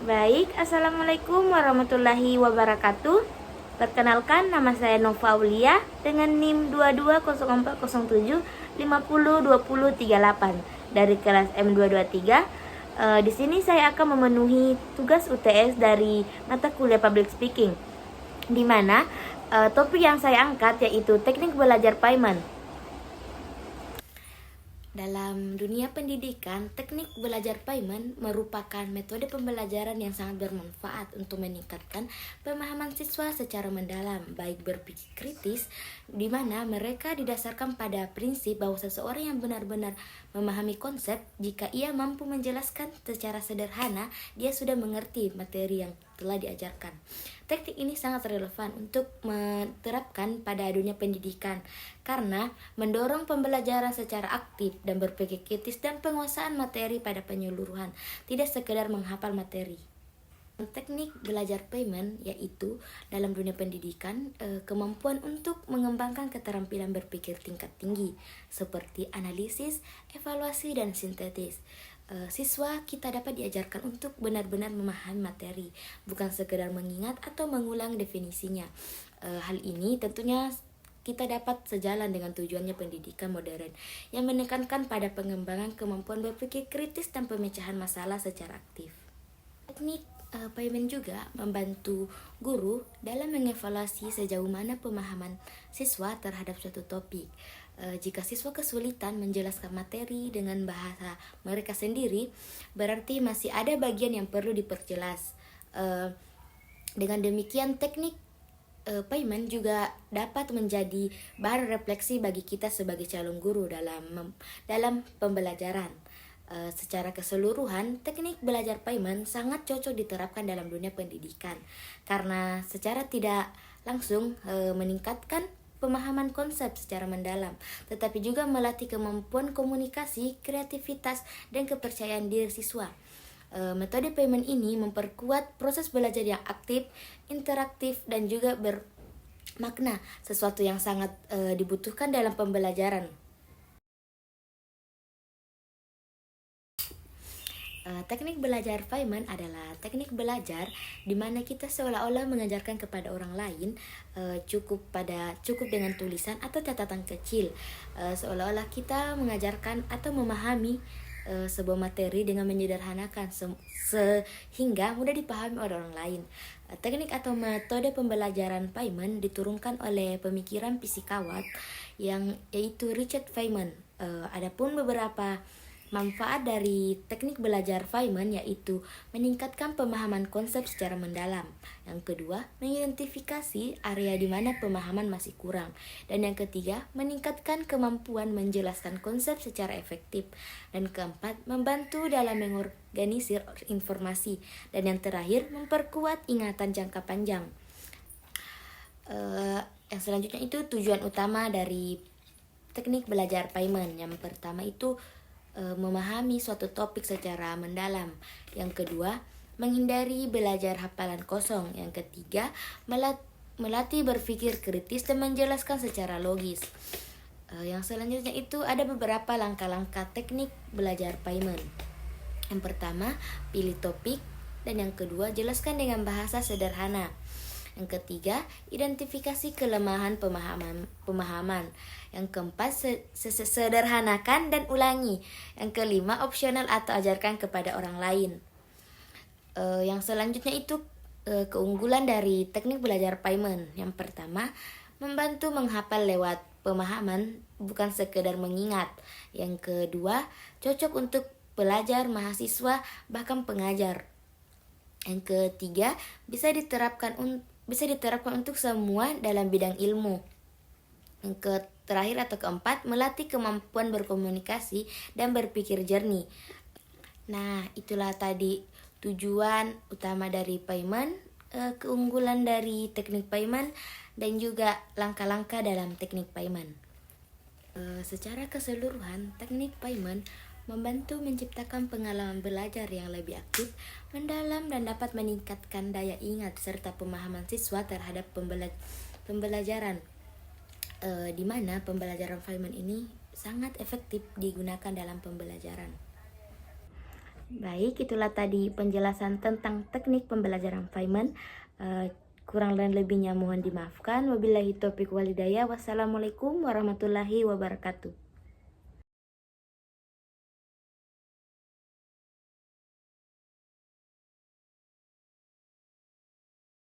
Baik, Assalamualaikum warahmatullahi wabarakatuh. Perkenalkan, nama saya Nova Aulia dengan NIM 220407502038 dari kelas M223. Di sini saya akan memenuhi tugas UTS dari mata kuliah Public Speaking, di mana topik yang saya angkat yaitu teknik belajar payment. Dalam dunia pendidikan, teknik belajar payment merupakan metode pembelajaran yang sangat bermanfaat untuk meningkatkan pemahaman siswa secara mendalam, baik berpikir kritis, di mana mereka didasarkan pada prinsip bahwa seseorang yang benar-benar memahami konsep, jika ia mampu menjelaskan secara sederhana, dia sudah mengerti materi yang telah diajarkan. Teknik ini sangat relevan untuk diterapkan pada dunia pendidikan karena mendorong pembelajaran secara aktif dan berpikir kritis dan penguasaan materi pada penyeluruhan, tidak sekedar menghafal materi. Teknik belajar payment yaitu dalam dunia pendidikan kemampuan untuk mengembangkan keterampilan berpikir tingkat tinggi seperti analisis, evaluasi, dan sintetis. Siswa kita dapat diajarkan untuk benar-benar memahami materi, bukan sekedar mengingat atau mengulang definisinya. Hal ini tentunya kita dapat sejalan dengan tujuannya pendidikan modern yang menekankan pada pengembangan kemampuan berpikir kritis dan pemecahan masalah secara aktif. Teknik payment juga membantu guru dalam mengevaluasi sejauh mana pemahaman siswa terhadap suatu topik. Jika siswa kesulitan menjelaskan materi dengan bahasa mereka sendiri, berarti masih ada bagian yang perlu diperjelas. Dengan demikian, teknik payment juga dapat menjadi bahan refleksi bagi kita sebagai calon guru dalam pembelajaran. Secara keseluruhan, teknik belajar payment sangat cocok diterapkan dalam dunia pendidikan karena secara tidak langsung meningkatkan pemahaman konsep secara mendalam, tetapi juga melatih kemampuan komunikasi, kreativitas, dan kepercayaan diri siswa. Metode payment ini memperkuat proses belajar yang aktif, interaktif, dan juga bermakna, sesuatu yang sangat dibutuhkan dalam pembelajaran. Teknik belajar payment adalah teknik belajar di mana kita seolah-olah mengajarkan kepada orang lain cukup dengan tulisan atau catatan kecil, seolah-olah kita mengajarkan atau memahami sebuah materi dengan menyederhanakan sehingga mudah dipahami oleh orang lain. Teknik atau metode pembelajaran payment diturunkan oleh pemikiran fisikawan yaitu Richard Feynman. Adapun beberapa manfaat dari teknik belajar Feynman yaitu meningkatkan pemahaman konsep secara mendalam. Yang kedua, mengidentifikasi area di mana pemahaman masih kurang. Dan yang ketiga, meningkatkan kemampuan menjelaskan konsep secara efektif. Dan keempat, membantu dalam mengorganisir informasi. Dan yang terakhir, memperkuat ingatan jangka panjang. Yang selanjutnya itu tujuan utama dari teknik belajar Feynman. Yang pertama itu memahami suatu topik secara mendalam. Yang kedua, menghindari belajar hafalan kosong. Yang ketiga, melatih berpikir kritis dan menjelaskan secara logis. Yang selanjutnya itu ada beberapa langkah-langkah teknik belajar Payment. Yang pertama, pilih topik. Dan yang kedua, jelaskan dengan bahasa sederhana. Yang ketiga, identifikasi kelemahan pemahaman. Yang keempat, sederhanakan dan ulangi. Yang kelima, opsional atau ajarkan kepada orang lain. Yang selanjutnya itu keunggulan dari teknik belajar Payment. Yang pertama, membantu menghafal lewat pemahaman, bukan sekedar mengingat. Yang kedua, cocok untuk pelajar, mahasiswa, bahkan pengajar. Yang ketiga, bisa diterapkan untuk semua dalam bidang ilmu. Yang terakhir atau keempat, melatih kemampuan berkomunikasi dan berpikir jernih. Nah, itulah tadi tujuan utama dari Payment, keunggulan dari teknik Payment, dan juga langkah-langkah dalam teknik Payment. Secara keseluruhan, teknik Payment membantu menciptakan pengalaman belajar yang lebih aktif, mendalam, dan dapat meningkatkan daya ingat serta pemahaman siswa terhadap pembelajaran, di mana pembelajaran Feynman ini sangat efektif digunakan dalam pembelajaran. Baik, itulah tadi penjelasan tentang teknik pembelajaran Feynman. Kurang dan lebihnya mohon dimaafkan. Wabillahi taufiq walhidayah. Wassalamualaikum warahmatullahi wabarakatuh.